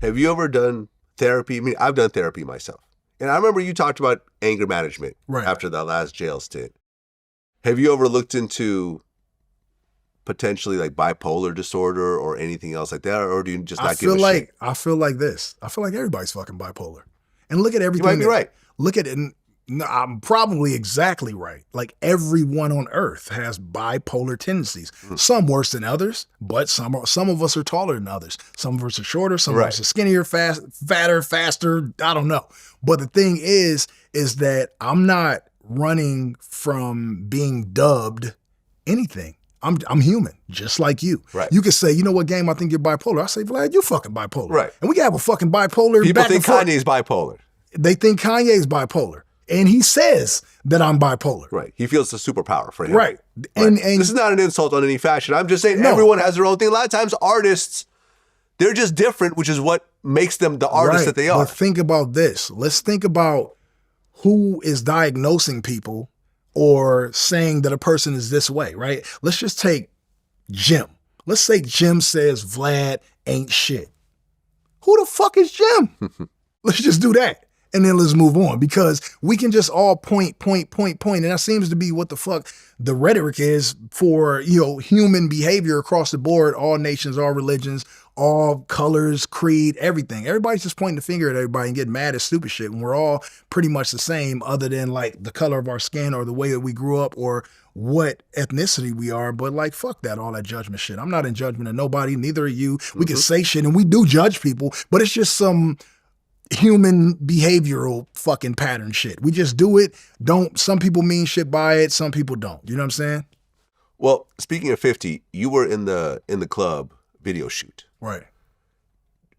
Have you ever done therapy? I mean, I've done therapy myself. And I remember you talked about anger management after that last jail stint. Have you ever looked into potentially like bipolar disorder or anything else like that? Or do you just not give a shit? I feel like this. I feel like everybody's fucking bipolar. And look at everything. You might be right. Look at it. And no, I'm probably exactly right. Like everyone on earth has bipolar tendencies. Some worse than others, but some of us are taller than others. Some of us are shorter. Some of us are skinnier, fatter, faster. I don't know. But the thing is that I'm not running from being dubbed anything. I'm human, just like you. Right. You could say, you know what, Game, I think you're bipolar. I say, Vlad, you fucking bipolar. Right. And we can have a fucking bipolar. People think Kanye's bipolar. They think Kanye's bipolar. And he says that I'm bipolar. Right. He feels it's a superpower for him. Right. And this is not an insult on any fashion. I'm just saying everyone has their own thing. A lot of times artists, they're just different, which is what makes them the artists that they are. But think about this. Let's think about who is diagnosing people or saying that a person is this way, right? Let's just take Jim. Let's say Jim says Vlad ain't shit. Who the fuck is Jim? Let's just do that. And then let's move on, because we can just all point. And that seems to be what the fuck the rhetoric is for, human behavior across the board, all nations, all religions, all colors, creed, everything. Everybody's just pointing the finger at everybody and getting mad at stupid shit. And we're all pretty much the same, other than like the color of our skin or the way that we grew up or what ethnicity we are. But like, fuck that, all that judgment shit. I'm not in judgment of nobody, neither are you. We can say shit and we do judge people, but it's just some human behavioral fucking pattern shit. We just do it. Some people mean shit by it, some people don't. You know what I'm saying? Well, speaking of 50, you were in the club video shoot. Right.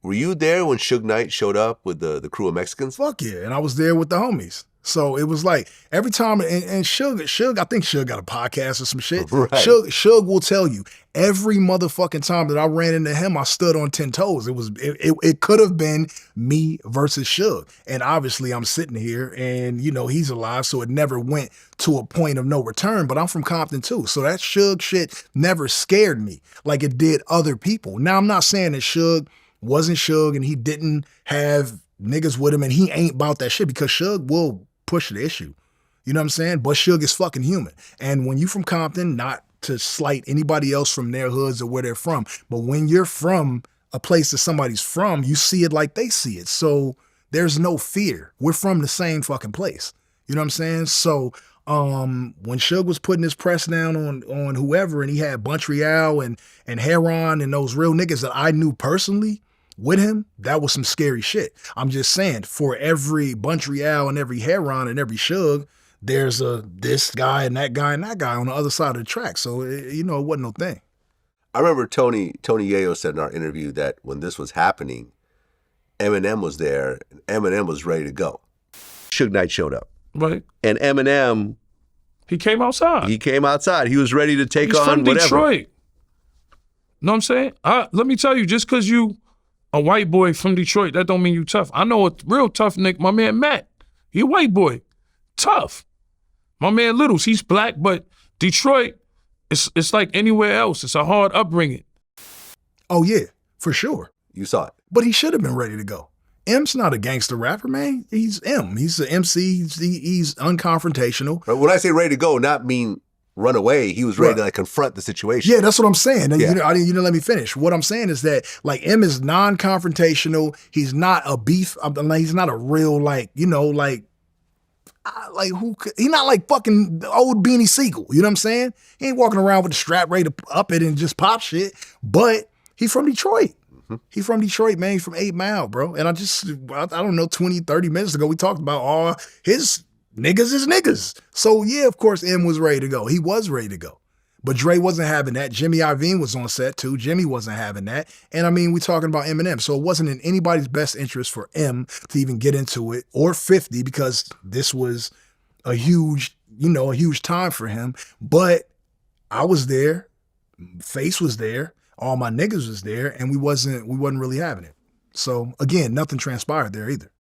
Were you there when Suge Knight showed up with the crew of Mexicans? Fuck yeah. And I was there with the homies. So it was like every time, and Suge, I think Suge got a podcast or some shit. Right. Suge will tell you, every motherfucking time that I ran into him, I stood on 10 toes. It could have been me versus Suge. And obviously I'm sitting here and, he's alive, so it never went to a point of no return, but I'm from Compton too. So that Suge shit never scared me like it did other people. Now, I'm not saying that Suge wasn't Suge and he didn't have niggas with him and he ain't about that shit, because Suge will push the issue. You know what I'm saying? But Suge is fucking human. And when you from Compton, not to slight anybody else from their hoods or where they're from, but when you're from a place that somebody's from, you see it like they see it. So there's no fear. We're from the same fucking place. You know what I'm saying? So when Suge was putting his press down on whoever, and he had Bunch Real and Heron and those real niggas that I knew personally with him, that was some scary shit. I'm just saying, for every Bunch Real and every Heron and every Suge, there's this guy and that guy on the other side of the track. So, it wasn't no thing. I remember Tony Yayo said in our interview that when this was happening, Eminem was there and Eminem was ready to go. Suge Knight showed up. Right. And Eminem, he came outside. He was ready to take on from whatever. Detroit. Know what I'm saying? Let me tell you, just because you a white boy from Detroit, that don't mean you tough. I know a real tough nigga, my man Matt. He a white boy. Tough. My man Littles, he's black, but Detroit, it's like anywhere else. It's a hard upbringing. Oh yeah, for sure. You saw it. But he should have been ready to go. M's not a gangster rapper, man. He's M. He's an MC. He's unconfrontational. When I say ready to go, not mean run away. He was ready to confront the situation. Yeah, that's what I'm saying. Yeah. You didn't let me finish. What I'm saying is that M is non-confrontational. He's not a beef. He's not a real he's not like fucking old Beanie Siegel. You know what I'm saying? He ain't walking around with the strap ready to up it and just pop shit. But he's from Detroit. He's from Detroit, man. He's from 8 Mile, bro. And I don't know, 20, 30 minutes ago, we talked about all his niggas is niggas. So yeah, of course, M was ready to go. He was ready to go. But Dre wasn't having that. Jimmy Iovine was on set too. Jimmy wasn't having that. And I mean, we're talking about Eminem. So it wasn't in anybody's best interest for M to even get into it, or 50, because this was a huge time for him. But I was there. Face was there. All my niggas was there, and we wasn't really having it. So again, nothing transpired there either.